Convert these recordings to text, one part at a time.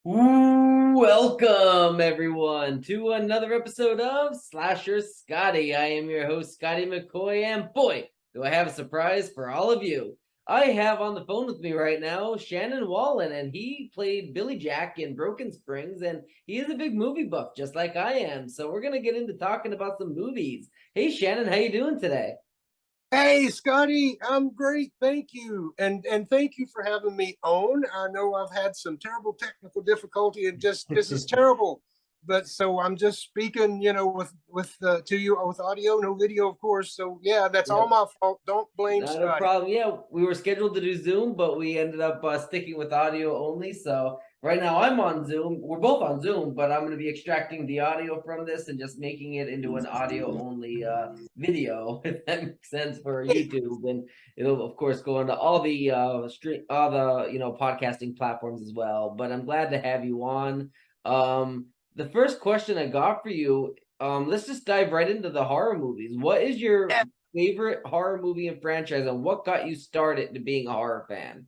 Welcome everyone to another episode of Slasher Scotty. I am your host, Scotty McCoy, and boy, do I have a surprise for all of you. I have on the phone with me right now Shannon Wallen, and he played Billy Jack in Broken Springs, and he is a big movie buff, just like I am. So we're gonna get into talking about some movies. Hey Shannon, how you doing today? Hey, Scotty, I'm great, thank you, and thank you for having me on. I know I've had some terrible technical difficulty, and just this is terrible. But so I'm just speaking, with to you with audio, no video, of course. So yeah, that's all Yep. my fault. Don't blame Not a Scotty. problem. Yeah, we were scheduled to do Zoom, but we ended up sticking with audio only. So right now I'm on Zoom. We're both on Zoom, but I'm going to be extracting the audio from this and just making it into an audio only video, if that makes sense for YouTube. And it'll of course go into all the all the podcasting platforms as well. But I'm glad to have you on. The first question I got for you, let's just dive right into the horror movies. What is your favorite horror movie and franchise, and what got you started to being a horror fan?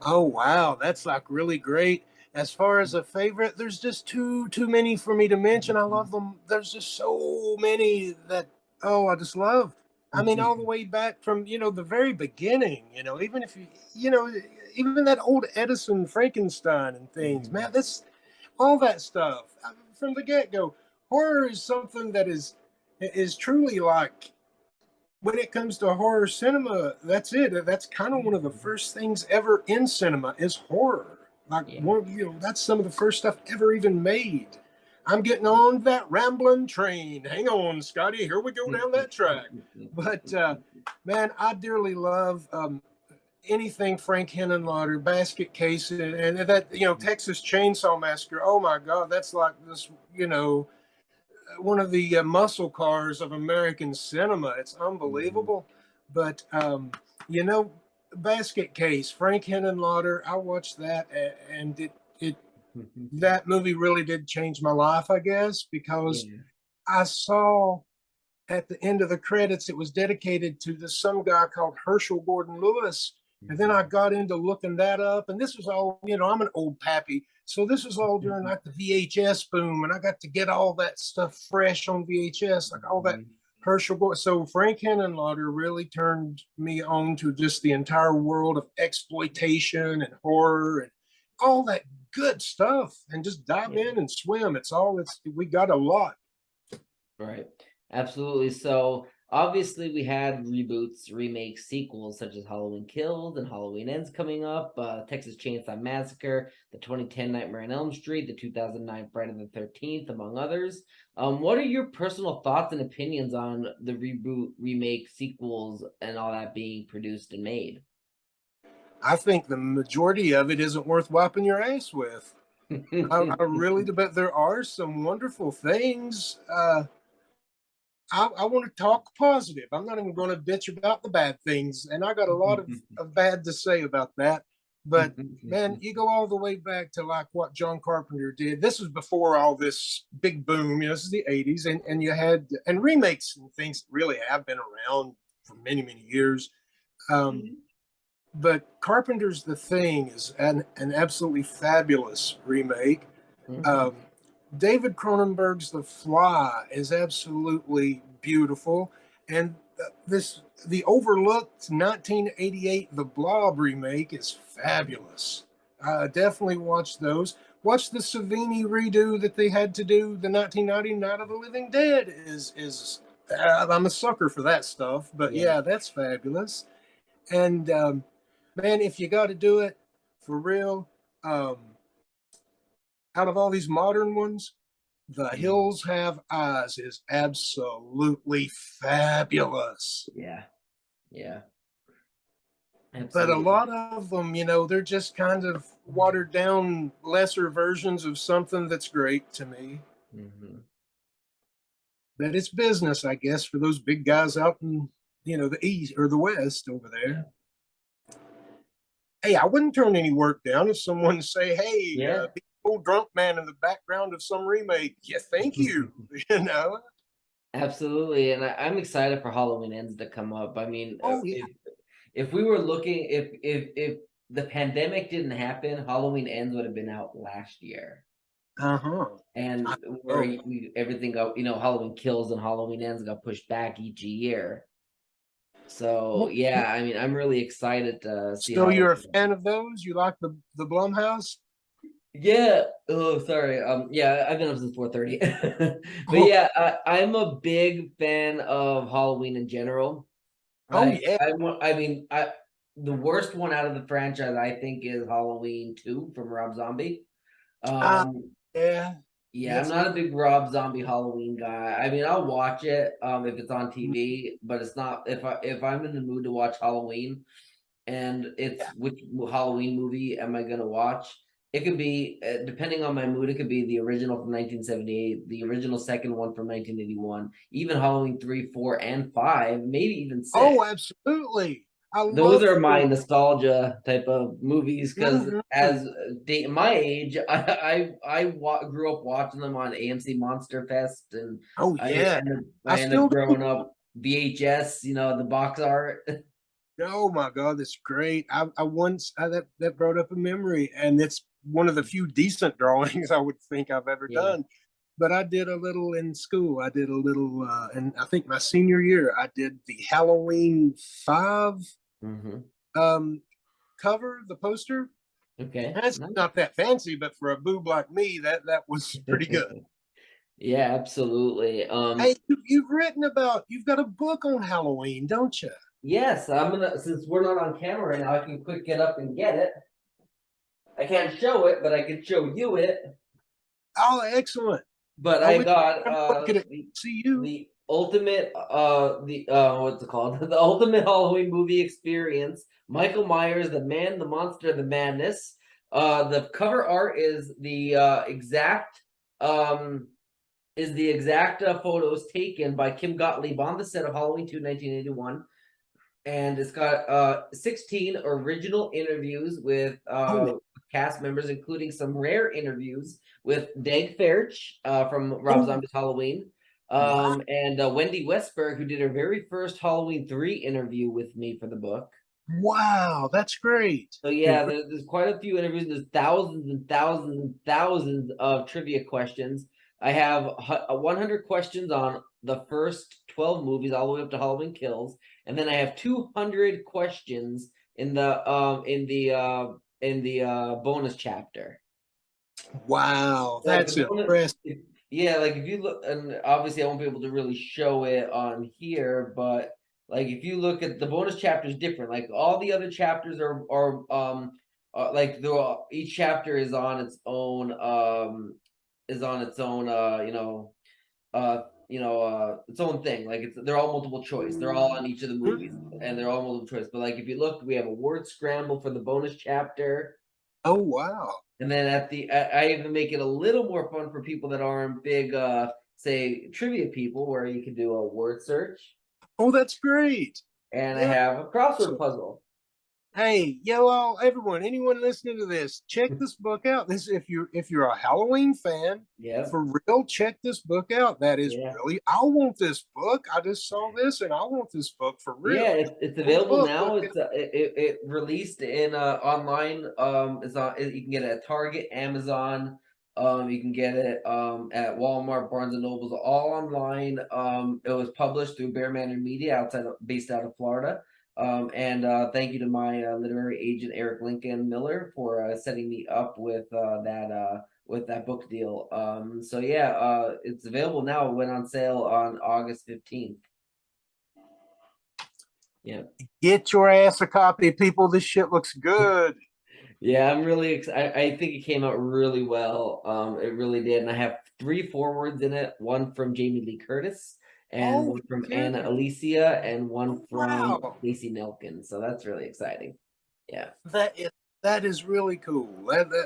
Oh wow, that's like really great. As far as a favorite, there's just too many for me to mention. I love them. There's just so many that I just love. I mean, all the way back from the very beginning. Even if even that old Edison Frankenstein and things, man. This all that stuff from the get go. Horror is something that is truly like when it comes to horror cinema, that's it. That's kind of one of the first things ever in cinema is horror. Like Yeah. one, that's some of the first stuff ever even made. I'm getting on that rambling train. Hang on, Scotty. Here we go down that track. But man, I dearly love anything Frank Henenlotter, Basket Case, and that Texas Chainsaw Massacre. Oh my God, that's like this. One of the muscle cars of American cinema. It's unbelievable. But you know, Basket Case, Frank Henenlotter. I watched that, and it that movie really did change my life, I guess, because Yeah. I saw at the end of the credits it was dedicated to this some guy called Herschel Gordon Lewis. And then I got into looking that up, and this was all, I'm an old pappy. So this was all during like the VHS boom, and I got to get all that stuff fresh on VHS, like all that Herschel Gordon. So Frank Henenlotter really turned me on to just the entire world of exploitation and horror and all that good stuff, and just dive Yeah. in and swim. It's we got a lot. Right. Absolutely. So obviously we had reboots, remakes, sequels such as Halloween Kills and Halloween Ends coming up, Texas Chainsaw Massacre, the 2010 Nightmare on Elm Street, the 2009 Friday the 13th, among others. What are your personal thoughts and opinions on the reboot, remake, sequels, and all that being produced and made? I think the majority of it isn't worth wiping your ass with. I really do, but there are some wonderful things. I want to talk positive. I'm not even going to bitch about the bad things, and I got a lot of bad to say about that. But man, you go all the way back to like what John Carpenter did. This was before all this big boom. This is the '80s, and you had and remakes and things really have been around for many years. Um, but Carpenter's The Thing is an absolutely fabulous remake. Um, David Cronenberg's The Fly is absolutely beautiful, and the overlooked 1988 The Blob remake is fabulous. Definitely watch those. Watch the Savini redo that they had to do. The 1990 Night of the Living Dead is I'm a sucker for that stuff. But Yeah. yeah, that's fabulous. And man, if you got to do it for real, um, out of all these modern ones, The Hills Have Eyes is absolutely fabulous. Yeah. Yeah. But a Absolutely. lot of them, they're just kind of watered down, lesser versions of something that's great to me. Hmm. But it's business, I guess, for those big guys out in, the East or the West over Yeah. there. Hey, I wouldn't turn any work down if someone say, "Hey, Yeah. be old drunk man in the background of some remake." Yeah, thank you. You know. Absolutely, and I'm excited for Halloween Ends to come up. I mean, Oh yeah. if we were looking, if the pandemic didn't happen, Halloween Ends would have been out last year. Uh-huh. And I where know. everything got, Halloween Kills and Halloween Ends got pushed back each year. So yeah, I mean, I'm really excited to see So you're a Halloween. fan of those? You like the Blumhouse? Yeah. Oh, sorry. Yeah, I've been up since 4:30. But Oh, yeah, I'm a big fan of Halloween in general. oh Like yeah. I mean, the worst one out of the franchise I think is Halloween 2 from Rob Zombie. Uh, Um, yeah. yeah, I'm Yes. not a big Rob Zombie Halloween guy. I mean, I'll watch it if it's on TV, but it's not if I'm in the mood to watch Halloween and it's which Halloween movie am I gonna watch? It could be depending on my mood. It could be the original from 1978, the original second one from 1981, even Halloween 3, 4, and 5, maybe even 6. Oh, absolutely. I Those love are my those. nostalgia type of movies because Mhm. as my age, I grew up watching them on AMC Monster Fest, and Oh yeah. I I ended up still do. growing up VHS, the box art. Oh my God, that's great. I once that brought up a memory, and it's one of the few decent drawings I would think I've ever Yeah. done. But I did a little in school. I did a little, and I think my senior year, I did the Halloween 5 Hmm. um, cover, the poster. Okay. That's Nice. not that fancy, but for a boob like me, that was pretty good. Yeah, absolutely. Hey, you've got a book on Halloween, don't you? Yes, I'm gonna since we're not on camera right now, I can quick get up and get it. I can't show it, but I can show you it. Oh, excellent. But I I wish got everyone could see you. the ultimate the what's it called? The ultimate Halloween movie experience. Michael Myers, the man, the monster, the madness. The cover art um is the exact photos taken by Kim Gottlieb on the set of Halloween 2 1981. And it's got 16 original interviews with Holy, cast members, including some rare interviews with Dag Fairch from Rob oh, Zombie's Halloween, wow, and Wendy Westberg, who did her very first Halloween 3 interview with me for the book. wow, that's great. So yeah, there's quite a few interviews. There's thousands and thousands and thousands of trivia questions. I have 100 questions on the first 12 movies, all the way up to Halloween Kills, and then I have 200 questions in the bonus chapter. Wow, Like the that's bonus, impressive. yeah, like if you look, and obviously I won't be able to really show it on here, but like if you look at the bonus chapter is different. Like all the other chapters like each chapter is on its own its own thing. Like they're all multiple choice. They're all on each of the movies, and they're all multiple choice. But like if you look, we have a word scramble for the bonus chapter. Oh, wow. And then I even make it a little more fun for people that aren't big, say trivia people, where you can do a word search, Oh, that's great. and I Yeah. have a crossword So, puzzle. hey, y'all, everyone, anyone listening to this, check this book out. This, if you're a Halloween fan, Yep. for real, check this book out. That is Yeah. really, I want this book. I just saw this, and I want this book for Yeah. real. It's Cool available book. now. It released in online. You can get it at Target, Amazon. You can get it at Walmart, Barnes and Nobles, all online. It was published through Bear Manor Media, based out of Florida. And thank you to my literary agent Eric Lincoln Miller for setting me up with that book deal. So yeah, it's available now. It went on sale on August 15th. Yeah. Get your ass a copy, people. This shit looks good. Yeah, I'm really excited. I think it came out really well. It really did. And I have three forewords in it, one from Jamie Lee Curtis, and Oh, one from yeah. Anna Alicia, and one from Wow. Stacey Nelkin. So that's really exciting. Yeah. That is that is really cool.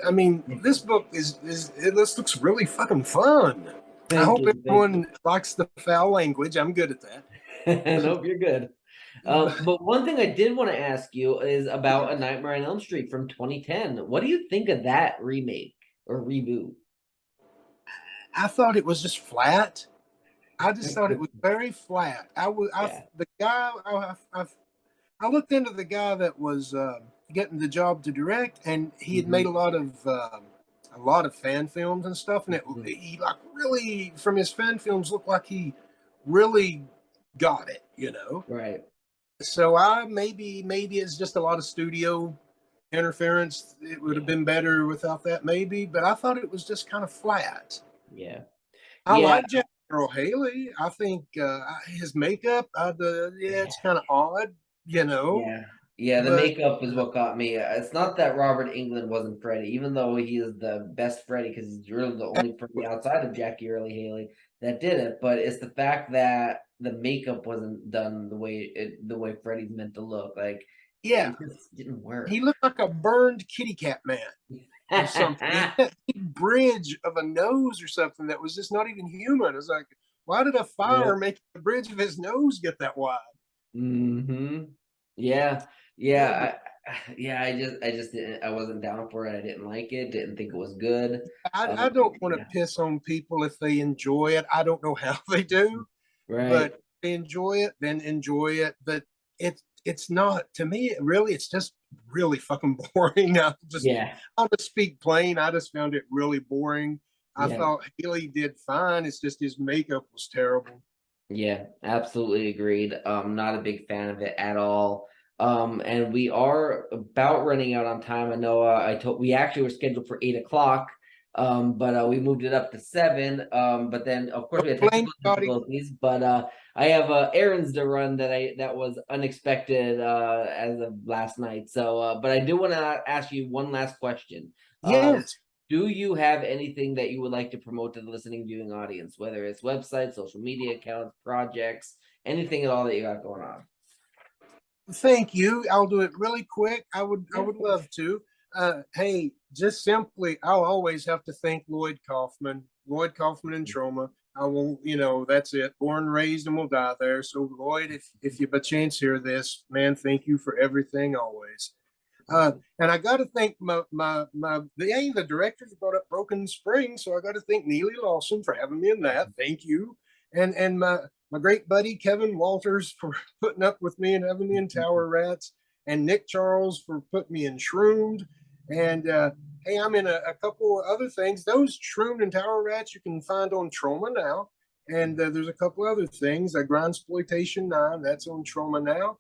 I mean, this book this looks really fucking fun. I Thank hope you. Thank you. everyone likes the foul language. I'm good at that. Nope, you're good. But one thing I did want to ask you is about A Nightmare on Elm Street from 2010. What do you think of that remake or reboot? I thought it was just flat. I just thought it was very flat. Yeah. The guy I looked into the guy that was getting the job to direct, and he had made a lot of fan films and stuff, and he like really from his fan films looked like he really got it, you know. Right. So I maybe it's just a lot of studio interference. It would have been better without that, maybe, but I thought it was just kind of flat. Yeah. I Yeah. like Jack Earl Haley. I think his makeup, yeah, it's kind of odd, you know. Yeah. Yeah, the But makeup is what got me. It's not that Robert Englund wasn't Freddy, even though he is the best Freddy because he's really the only Freddy outside of Jackie Early Haley that did it. But it's the fact that the makeup wasn't done the way Freddy's meant to look. Like yeah, it just didn't work. he looked like a burned kitty cat man or something. He had a bridge of a nose or something that was just not even human. It's like, why did a fire Yep. make the bridge of his nose get that wide? Mm-hmm. Yeah. Yeah. I just didn't. I wasn't down for it. I didn't like it. Didn't think it was good. I don't want to Yeah. piss on people if they enjoy it. I don't know how they do, Right. but if they enjoy it, then enjoy it. But it's not to me. Really, it's just really fucking boring. Yeah. I'll just speak plain. I just found it really boring. I Yeah. thought Haley did fine. It's just his makeup was terrible. Yeah, absolutely agreed. Not a big fan of it at all. And we are about running out on time. I know I told we actually were scheduled for 8 o'clock. But we moved it up to 7. But then of course we had Don't blame technical Scotty. difficulties. But I have errands to run that was unexpected as of last night. So but I do want to ask you one last question. Um, Yes, do you have anything that you would like to promote to the listening viewing audience, whether it's websites, social media accounts, projects, anything at all that you got going on? thank you. I'll do it really quick. I Yeah, of would course. love to. Hey, just simply, I'll always have to thank Lloyd Kaufman and Troma. I will, that's it. Born, raised, and will die there. So, Lloyd, if you by chance hear this, man, thank you for everything always. And I got to thank the directors brought up Broken Spring, so I got to thank Neely Lawson for having me in that. Thank you, and my great buddy Kevin Walters for putting up with me and having me in Tower Rats, and Nick Charles for putting me in Shroomed, and hey, I'm in a couple of other things. Those Shroomed and Tower Rats you can find on Troma now, and there's a couple other things. Grindsploitation 9, that's on Troma now,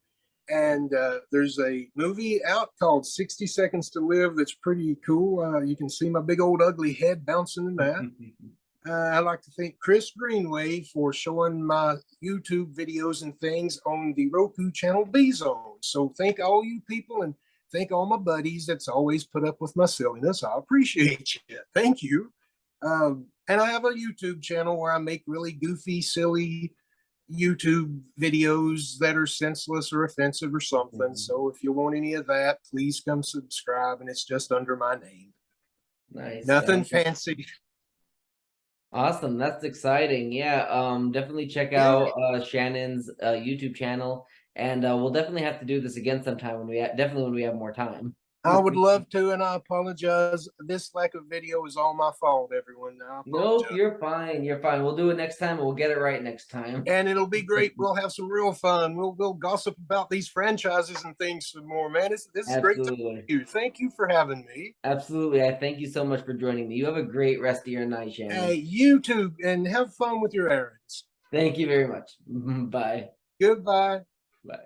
and there's a movie out called 60 Seconds to Live that's pretty cool. You can see my big old ugly head bouncing in that. I'd like to thank Chris Greenway for showing my YouTube videos and things on the Roku channel B Zone. So thank all you people and thank all my buddies that's always put up with my silliness. I appreciate you. Thank you. And I have a YouTube channel where I make really goofy, silly YouTube videos that are senseless or offensive or something. So if you want any of that, please come subscribe. And it's just under my name. Nice. Nothing fancy. Awesome. That's exciting. Yeah. Definitely check Yeah. out Shannon's YouTube channel, and we'll definitely have to do this again sometime definitely when we have more time. I would love to, and I apologize. This lack of video is all my fault, everyone. I Nope, apologize. you're fine. You're fine. We'll do it next time, and we'll get it right next time. And it'll be great. We'll have some real fun. We'll gossip about these franchises and things some more, man. This is great to Absolutely. you. Thank you for having me. Absolutely. I thank you so much for joining me. You have a great rest of your night, Shannon. Hey, you too, and have fun with your errands. Thank you very much. Bye. Goodbye. Bye.